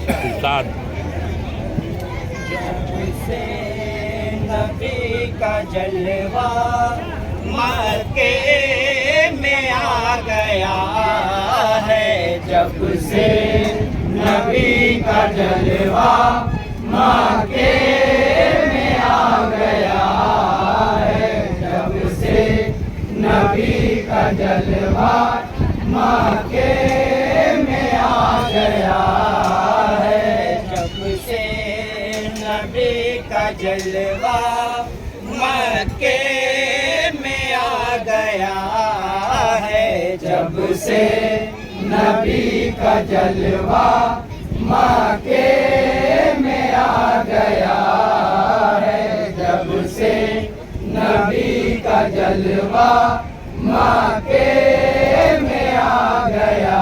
इरशाद। से नबी का जलवा मक्के में आ गया है, जब से नबी का जलवा मक्के में आ गया है, जब से नबी का जलवा मक्के में आ गया है, जब से नबी का जलवा मक्के में आ गया है, जब से नबी का जलवा मक्के में आ गया है, जब से नबी का जलवा मक्के में आ गया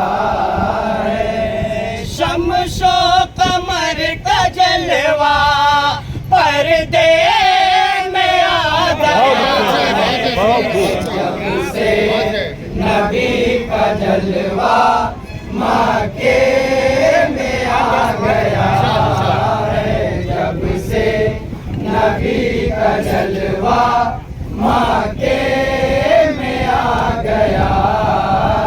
है। शम्सो कमर का जलवा पर्दे में आ गया है, जब से नबी का जलवा मक्के में आ गया है, जब से नबी का जलवा मक्के में आ गया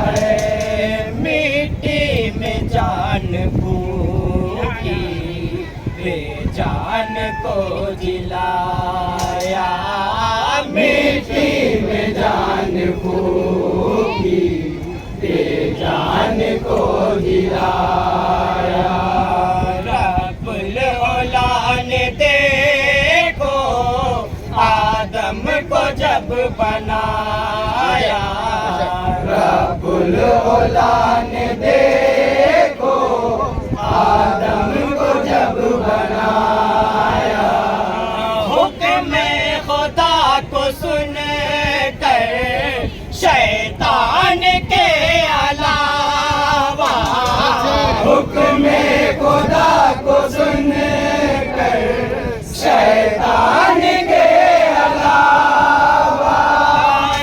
है। मिट्टी में जान फूकी बेजान को जिलाया, मिट्टी में जान फूकी बेजान को जिलाया। रब्बुल औला ने देखो आदम को जब बनाया, रब्बुल औला ने देखो आदम को जब बनाया, हुक्म खुदा को सुन कर शैतान के अलावा, हुक्म खुदा को सुन कर शैतान के अलावा,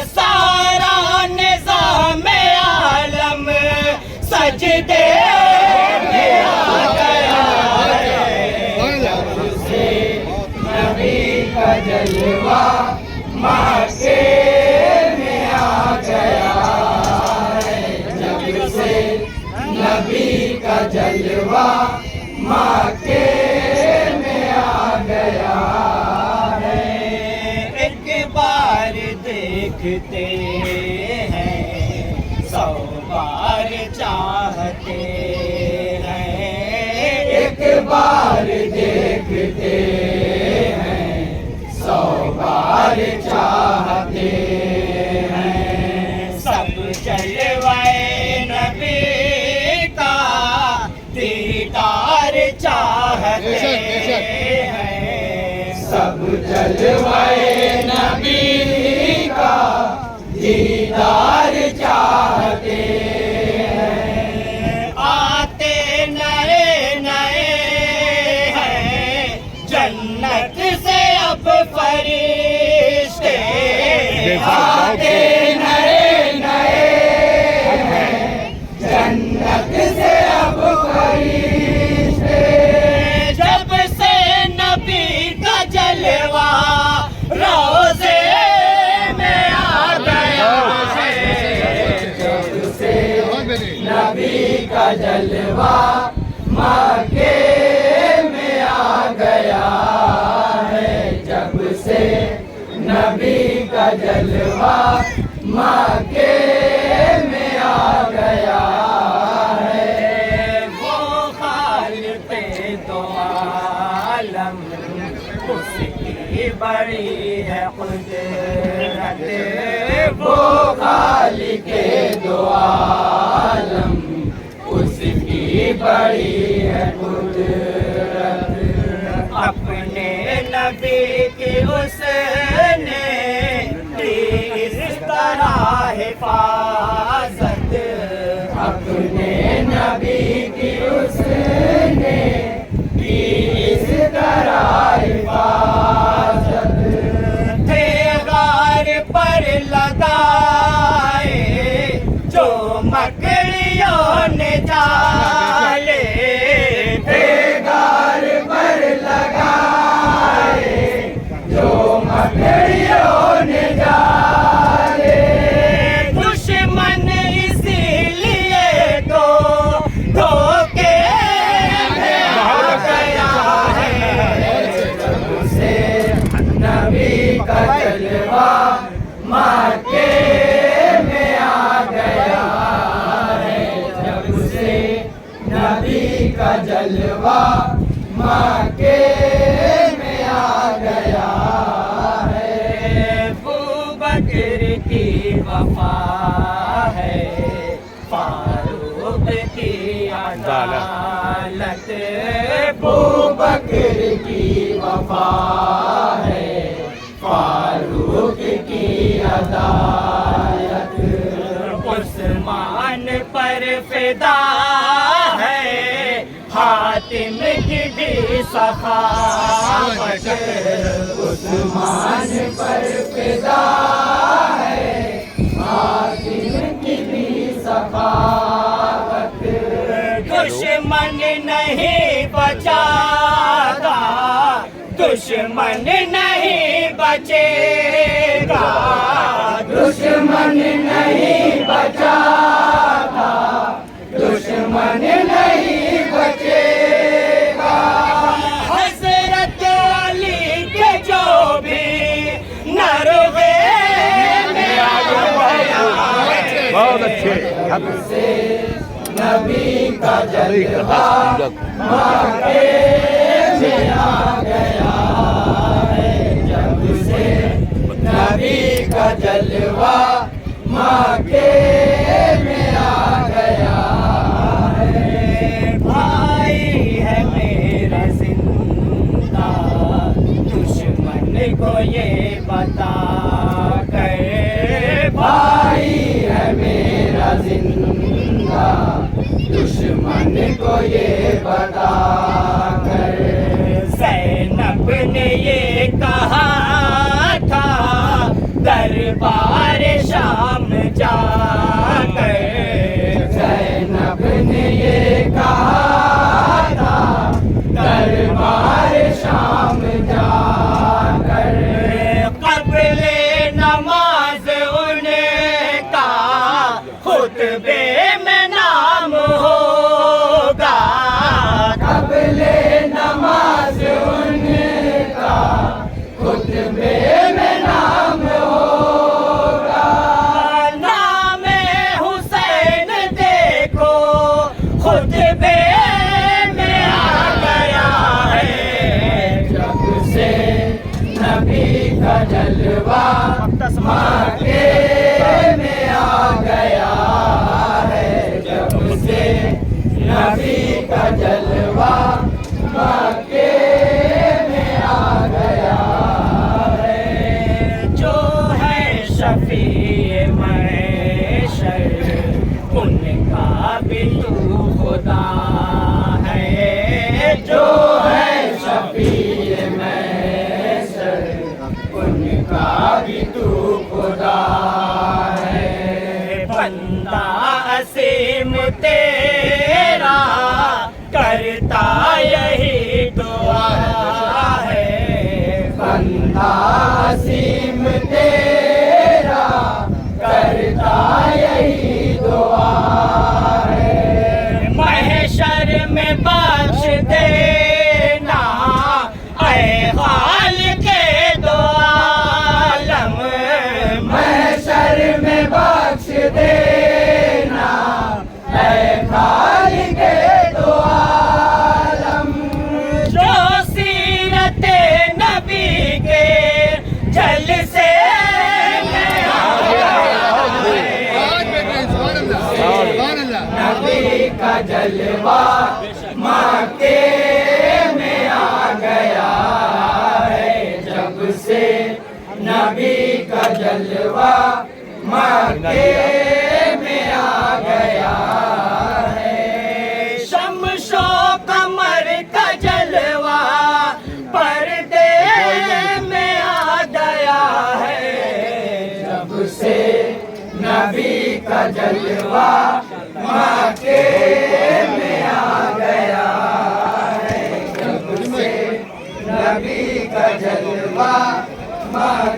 सारा निज़ाम आलम सजदे में आ गया है, जब से नबी का जलवा मक्के में आ गया है, जब से नबी का जलवा मक्के में आ गया है। एक बार देखते हैं 100 बार चाहते हैं, एक बार देखते हैं 100 बार चाहते हैं। सब जलवाए नबी का दीदार चाहते हैं, सब जलवाए नबी का दीदार चाहते हैं। आते नए नए हैं जन्नत से अब फरिश्ते, आते नए नए हैं जन्नत से अब फरिश्ते, जब से नबी का जलवा रोज़े में आ गया है, जब से नबी का जलवा मक्के में आ गया है, जब से नबी का जलवा मक्के में आ गया है। वो खालिक़े दो आलम उसकी बड़ी है कुदरत, वो खालिक़े दो आलम उसकी बड़ी है कुदरत। अपने नबी की उसने इस तरह हिफाजत, अपने नबी की उसने इस तरह हिफाजत। थे गार पर लगाए जो मकड़ियों ने जाले, थे का जलवा मक्के में आ गया है। अबू बकर की वफा है, फारूक की अदालत। अबू बकर की वफा है, फारूक की अदालत। उस्मान पर फिदा है, हातिम की भी सखावत। उस्मान पर फिदा है, हातिम की भी सखावत। दुश्मन नहीं बचाता, दुश्मन नहीं बचेगा, दुश्मन नहीं बचाता, दुश्मन नहीं बचेगा। हज़रत अली के जो भी नरवे में आ गया है, बहुत अच्छे से नबी का जलवा मक्के में आ गया है। जब से नबी का जलवा मक्के में आ गया है। भाई है मेरा जिंदा, दुश्मन को ये बता कर। भाई है मेरा जिंदा, दुश्मन को ये बता कर। ज़ैनब ने ये कहा था दरबार शाम जाकर। ज़ैनब ने ये कहा था दरबार शाम जाकर। क़ब्ले नमाज उनका खुतबे में नाम होगा। क़ब्ले नमाज उनका खुतबे में नाम होगा। नाम हुसैन देखो खुतबे में आ गया है। जब से नबी का जलवा मक्के में आ गया है। जब से नबी का जलवा मक्के में आ गया है। जो है शफीए महशर, उनका भी तू खुदा है। जो है शफीए महशर, उनका भी तू खुदा है। बंदा असीम तेरा करता यही दुआ है। बंदा असीम तेरा करता यही दुआ है। महशर में बख्श देना ऐ खालिक़े दो आलम। महशर में बख्श देना ऐ खालिक़े दो आलम। जो सीरते नबी के जलसे में आ गया है। नबी का जलवा मक्के में आ गया है। जब से नबी का जलवा मक्के में आ गया है। शम्सो कमर का जलवा पर्दे में आ गया है। जब से नबी का जलवा मक्के में आ गया है। जब से नबी का जलवा